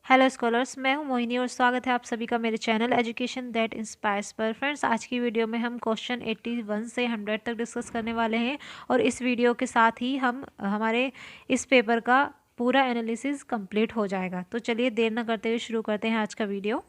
Hello scholars, मैं हूं मोहिनी और स्वागत है आप सभी का मेरे चैनल एजुकेशन दैट इंस्पायर्स पर। फ्रेंड्स, आज की वीडियो में हम क्वेश्चन 81 से 100 तक डिस्कस करने वाले हैं और इस वीडियो के साथ ही हम हमारे इस पेपर का पूरा एनालिसिस कंप्लीट हो जाएगा। तो चलिए देर न करते हुए शुरू करते हैं आज का वीडियो।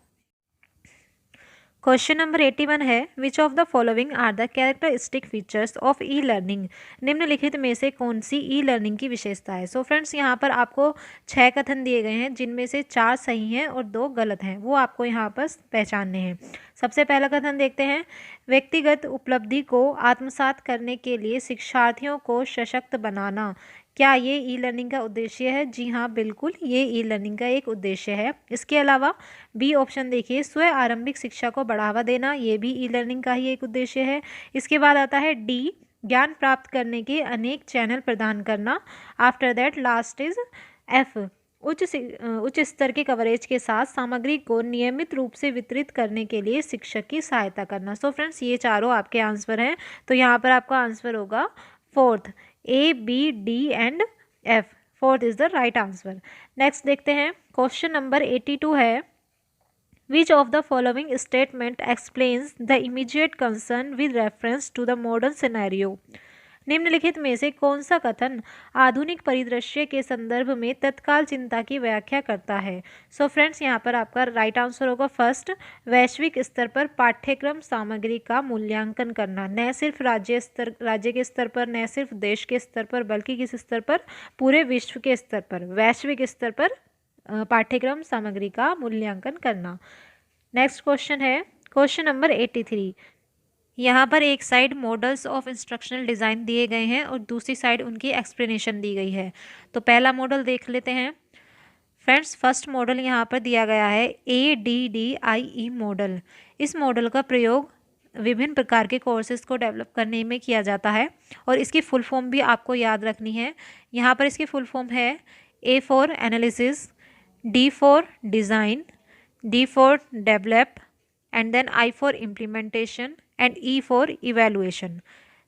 क्वेश्चन नंबर 81 है, which of the following are the characteristic features of E learning. निम्नलिखित में से कौन सी ई लर्निंग की विशेषता है। सो फ्रेंड्स, यहाँ पर आपको 6 कथन दिए गए हैं जिनमें से 4 सही हैं और 2 गलत हैं, वो आपको यहाँ पर पहचानने हैं। सबसे पहला कथन देखते हैं, व्यक्तिगत उपलब्धि को आत्मसात करने के लिए शिक्षार्थियों को सशक्त बनाना। क्या ये ई लर्निंग का उद्देश्य है? जी हाँ, बिल्कुल, ये ई लर्निंग का एक उद्देश्य है। इसके अलावा बी ऑप्शन देखिए, स्व आरंभिक शिक्षा को बढ़ावा देना, ये भी ई लर्निंग का ही एक उद्देश्य है। इसके बाद आता है डी, ज्ञान प्राप्त करने के अनेक चैनल प्रदान करना। After that last is F, उच्च स्तर के कवरेज के साथ सामग्री को नियमित रूप से वितरित करने के लिए शिक्षक की सहायता करना। सो फ्रेंड्स, ये चारों आपके आंसर हैं। तो यहाँ पर आपका आंसर होगा fourth, A B D and F. Fourth is the right answer. Next देखते हैं, क्वेश्चन नंबर 82 है, Which of the following statement explains the immediate concern with reference to the modern scenario? निम्नलिखित में से कौन सा कथन आधुनिक परिदृश्य के संदर्भ में तत्काल चिंता की व्याख्या करता है। सो फ्रेंड्स, यहाँ पर आपका राइट आंसर होगा फर्स्ट, वैश्विक स्तर पर पाठ्यक्रम सामग्री का मूल्यांकन करना। न सिर्फ राज्य के स्तर पर, न सिर्फ देश के स्तर पर, बल्कि किस स्तर पर? पूरे विश्व के स्तर पर, वैश्विक स्तर पर पाठ्यक्रम सामग्री का मूल्यांकन करना। नेक्स्ट क्वेश्चन है क्वेश्चन नंबर 83। यहाँ पर एक side models of instructional design दिए गए हैं और दूसरी साइड उनकी एक्सप्लेनेशन दी गई है। तो पहला मॉडल देख लेते हैं। फ्रेंड्स, फर्स्ट मॉडल यहाँ पर दिया गया है ADDIE मॉडल। इस मॉडल का प्रयोग विभिन्न प्रकार के कोर्सेज को डेवलप करने में किया जाता है और इसकी फुल फॉर्म भी आपको याद रखनी है। यहाँ पर इसकी फुल फॉर्म है A for analysis, D for design, D for develop and then I for implementation and E for evaluation.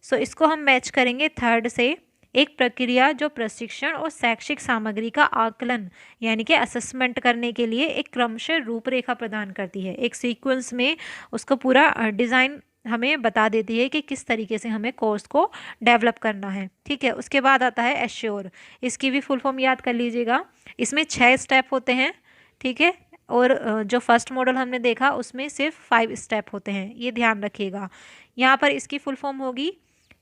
So इसको हम मैच करेंगे थर्ड से, एक प्रक्रिया जो प्रशिक्षण और शैक्षिक सामग्री का आकलन यानी कि असेसमेंट करने के लिए एक क्रमशः रूपरेखा प्रदान करती है। एक सीक्वेंस में उसको पूरा डिज़ाइन हमें बता देती है कि किस तरीके से हमें कोर्स को डेवलप करना है। ठीक है, उसके बाद आता है एश्योर। इसकी भी फुल फॉर्म याद कर लीजिएगा। इसमें 6 स्टेप होते हैं। ठीक है, और जो फर्स्ट मॉडल हमने देखा उसमें सिर्फ 5 स्टेप होते हैं, ये ध्यान रखिएगा। यहाँ पर इसकी फुल फॉर्म होगी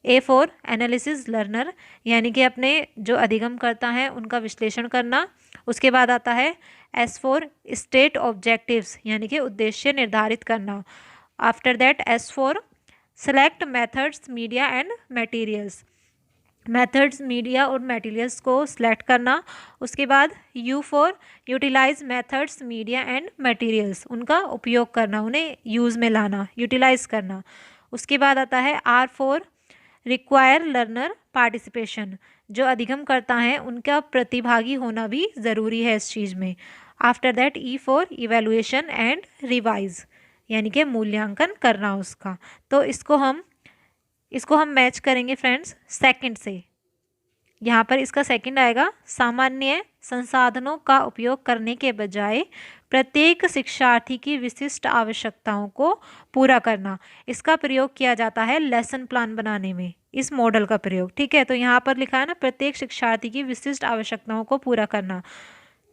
A फॉर एनालिसिस लर्नर, यानी कि अपने जो अधिगम करता है उनका विश्लेषण करना। उसके बाद आता है S फॉर स्टेट ऑब्जेक्टिव्स, यानी कि उद्देश्य निर्धारित करना। After that S for select methods, media and materials, methods, media और मटेरियल्स को सिलेक्ट करना। उसके बाद U for utilize methods, media and materials, उनका उपयोग करना, उन्हें यूज़ में लाना, यूटिलाइज करना। उसके बाद आता है R for require learner participation, जो अधिगम करता है उनका प्रतिभागी होना भी ज़रूरी है इस चीज़ में। After that E for evaluation and revise, यानी कि मूल्यांकन करना उसका। तो इसको हम मैच करेंगे फ्रेंड्स सेकंड से। यहाँ पर इसका सेकंड आएगा, सामान्य संसाधनों का उपयोग करने के बजाय प्रत्येक शिक्षार्थी की विशिष्ट आवश्यकताओं को पूरा करना। इसका प्रयोग किया जाता है लेसन प्लान बनाने में, इस मॉडल का प्रयोग। ठीक है, तो यहाँ पर लिखा है ना, प्रत्येक शिक्षार्थी की विशिष्ट आवश्यकताओं को पूरा करना,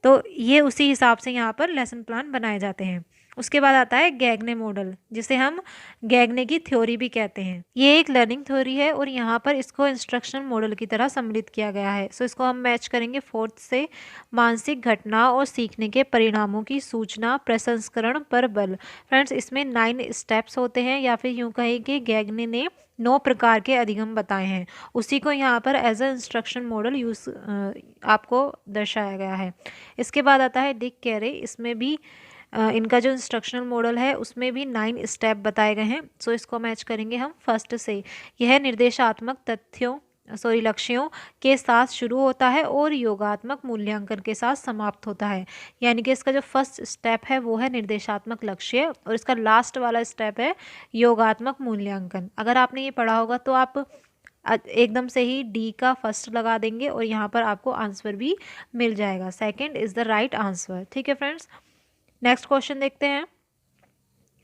तो ये उसी हिसाब से यहाँ पर लेसन प्लान बनाए जाते हैं। उसके बाद आता है गैगने मॉडल, जिसे हम गैगने की थ्योरी भी कहते हैं। ये एक लर्निंग थ्योरी है और यहाँ पर इसको इंस्ट्रक्शनल मॉडल की तरह सम्मिलित किया गया है। सो इसको हम मैच करेंगे फोर्थ से, मानसिक घटना और सीखने के परिणामों की सूचना प्रसंस्करण पर बल। फ्रेंड्स, इसमें 9 स्टेप्स होते हैं, या फिर यूँ कहें कि गैगने ने 9 प्रकार के अधिगम बताए हैं, उसी को यहाँ पर एज अ इंस्ट्रक्शन मॉडल आपको दर्शाया गया है। इसके बाद आता है डिक कैरे। इसमें भी इनका जो इंस्ट्रक्शनल मॉडल है उसमें भी 9 स्टेप बताए गए हैं। सो इसको मैच करेंगे हम फर्स्ट से। यह निर्देशात्मक लक्ष्यों के साथ शुरू होता है और योगात्मक मूल्यांकन के साथ समाप्त होता है। यानी कि इसका जो फर्स्ट स्टेप है वो है निर्देशात्मक लक्ष्य और इसका लास्ट वाला स्टेप है योगात्मक मूल्यांकन। अगर आपने ये पढ़ा होगा तो आप एकदम से ही डी का फर्स्ट लगा देंगे और यहाँ पर आपको आंसर भी मिल जाएगा। Second is the right answer. ठीक है फ्रेंड्स, नेक्स्ट क्वेश्चन देखते हैं।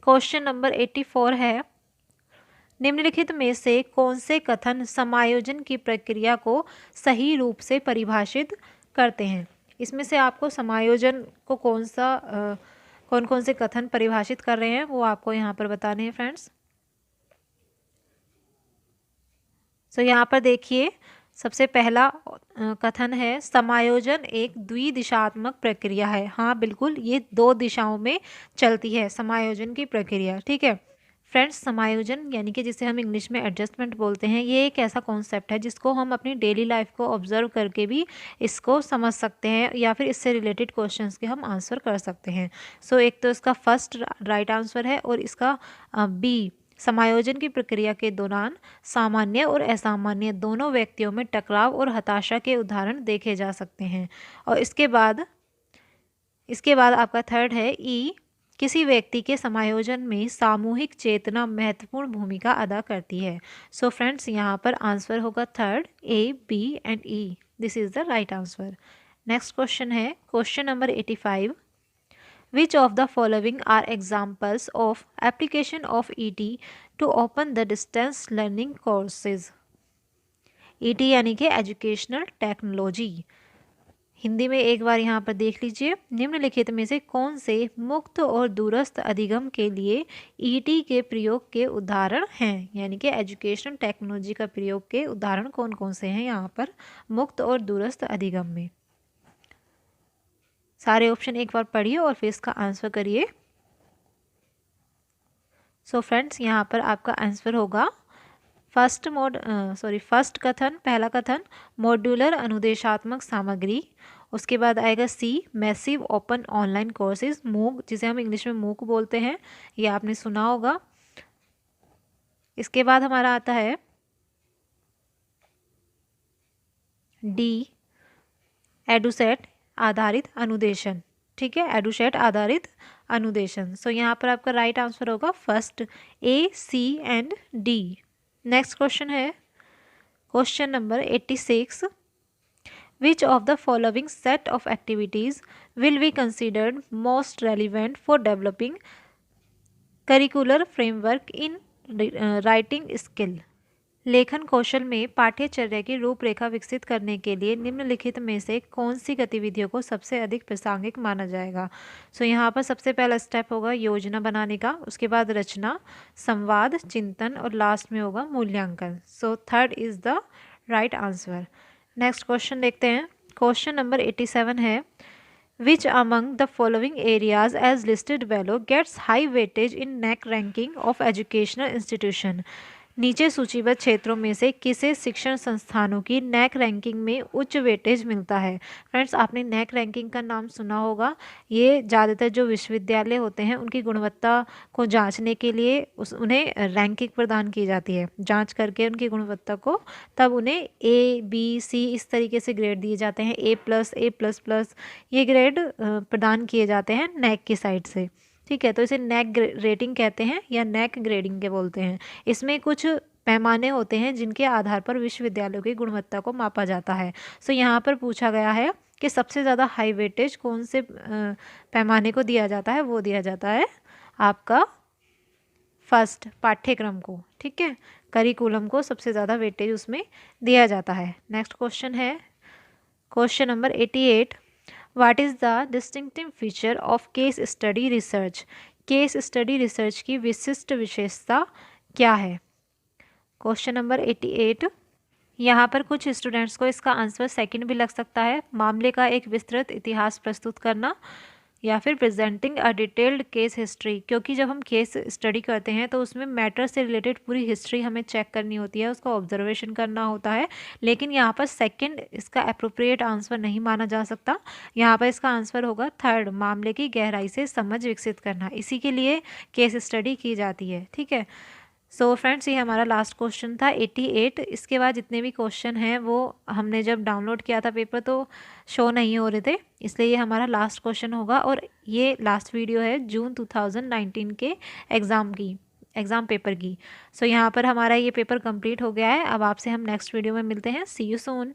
क्वेश्चन नंबर 84 है, निम्नलिखित में से कौन से कथन समायोजन की प्रक्रिया को सही रूप से परिभाषित करते हैं। इसमें से आपको समायोजन को कौन कौन से कथन परिभाषित कर रहे हैं वो आपको यहाँ पर बताने हैं फ्रेंड्स। सो यहाँ पर देखिए, सबसे पहला कथन है, समायोजन एक द्विदिशात्मक प्रक्रिया है। हाँ बिल्कुल, ये दो दिशाओं में चलती है समायोजन की प्रक्रिया। ठीक है फ्रेंड्स, समायोजन यानी कि जिसे हम इंग्लिश में एडजस्टमेंट बोलते हैं, ये एक ऐसा कॉन्सेप्ट है जिसको हम अपनी डेली लाइफ को ऑब्जर्व करके भी इसको समझ सकते हैं या फिर इससे रिलेटेड क्वेश्चंस के हम आंसर कर सकते हैं। सो एक तो इसका फर्स्ट राइट आंसर है और इसका बी, समायोजन की प्रक्रिया के दौरान सामान्य और असामान्य दोनों व्यक्तियों में टकराव और हताशा के उदाहरण देखे जा सकते हैं। और इसके बाद आपका थर्ड है ई, किसी व्यक्ति के समायोजन में सामूहिक चेतना महत्वपूर्ण भूमिका अदा करती है। सो फ्रेंड्स, यहाँ पर आंसर होगा third, A, B and E. This is the right answer. Next question है question number 85, Which of the following are examples of application of ET to open the distance learning courses? ET यानी कि educational technology. Hindi में एक बार यहाँ पर देख लीजिए, निम्नलिखित में से कौन से मुक्त और दूरस्थ अधिगम के लिए ET के प्रयोग के उदाहरण हैं। यानी कि एजुकेशनल टेक्नोलॉजी का प्रयोग के उदाहरण कौन कौन से हैं यहाँ पर मुक्त और दूरस्थ अधिगम में। सारे ऑप्शन एक बार पढ़िए और फिर इसका आंसर करिए। सो फ्रेंड्स, यहाँ पर आपका आंसर होगा फर्स्ट कथन, पहला कथन मॉड्यूलर अनुदेशात्मक सामग्री। उसके बाद आएगा सी, मैसिव ओपन ऑनलाइन कोर्सेज, मूक, जिसे हम इंग्लिश में मूक बोलते हैं, ये आपने सुना होगा। इसके बाद हमारा आता है डी, एडुसेट आधारित अनुदेशन। ठीक है, एडुसेट आधारित अनुदेशन। सो यहाँ पर आपका राइट आंसर होगा first, A, C and D. Next question है question number 86, which of the following set of activities will be considered most relevant for developing curricular framework in writing skill. लेखन कौशल में पाठ्यचर्या की रूपरेखा विकसित करने के लिए निम्नलिखित में से कौन सी गतिविधियों को सबसे अधिक प्रासंगिक माना जाएगा। सो यहाँ पर सबसे पहला स्टेप होगा योजना बनाने का, उसके बाद रचना, संवाद, चिंतन और लास्ट में होगा मूल्यांकन। So third is the right answer. Next question देखते हैं। क्वेश्चन नंबर 87 है, Which among the following areas as listed below gets high weightage in NAAC ranking of educational institution? नीचे सूचीबद्ध क्षेत्रों में से किसे शिक्षण संस्थानों की नैक रैंकिंग में उच्च वेटेज मिलता है। फ्रेंड्स, आपने नैक रैंकिंग का नाम सुना होगा। ये ज़्यादातर जो विश्वविद्यालय होते हैं उनकी गुणवत्ता को जांचने के लिए उन्हें रैंकिंग प्रदान की जाती है। जांच करके उनकी गुणवत्ता को तब उन्हें ए, बी, सी इस तरीके से ग्रेड दिए जाते हैं। A+, A++ ये ग्रेड प्रदान किए जाते हैं नैक की साइड से। ठीक है, तो इसे नैक रेटिंग कहते हैं या नैक ग्रेडिंग के बोलते हैं। इसमें कुछ पैमाने होते हैं जिनके आधार पर विश्वविद्यालयों की गुणवत्ता को मापा जाता है। सो यहाँ पर पूछा गया है कि सबसे ज़्यादा हाई वेटेज कौन से पैमाने को दिया जाता है। वो दिया जाता है आपका फर्स्ट, पाठ्यक्रम को। ठीक है, करिकुलम को सबसे ज़्यादा वेटेज उसमें दिया जाता है। नेक्स्ट क्वेश्चन है question number 88, What is the distinctive feature of case study research? Case study research की विशिष्ट विशेषता क्या है। क्वेश्चन नंबर 88, यहाँ पर कुछ स्टूडेंट्स को इसका आंसर सेकंड भी लग सकता है। मामले का एक विस्तृत इतिहास प्रस्तुत करना या फिर presenting a detailed case history, क्योंकि जब हम केस स्टडी करते हैं तो उसमें मैटर से रिलेटेड पूरी हिस्ट्री हमें चेक करनी होती है, उसका ऑब्जर्वेशन करना होता है। लेकिन यहाँ पर सेकंड इसका अप्रोप्रिएट आंसर नहीं माना जा सकता। यहाँ पर इसका आंसर होगा थर्ड, मामले की गहराई से समझ विकसित करना। इसी के लिए केस स्टडी की जाती है। ठीक है, सो फ्रेंड्स, ये हमारा लास्ट क्वेश्चन था 88। इसके बाद जितने भी क्वेश्चन हैं वो हमने जब डाउनलोड किया था पेपर तो शो नहीं हो रहे थे, इसलिए ये हमारा लास्ट क्वेश्चन होगा। और ये लास्ट वीडियो है जून 2019 के एग्ज़ाम की। एग्ज़ाम पेपर की। सो यहाँ पर हमारा ये पेपर कंप्लीट हो गया है। अब आपसे हम नेक्स्ट वीडियो में मिलते हैं। सी यू सून।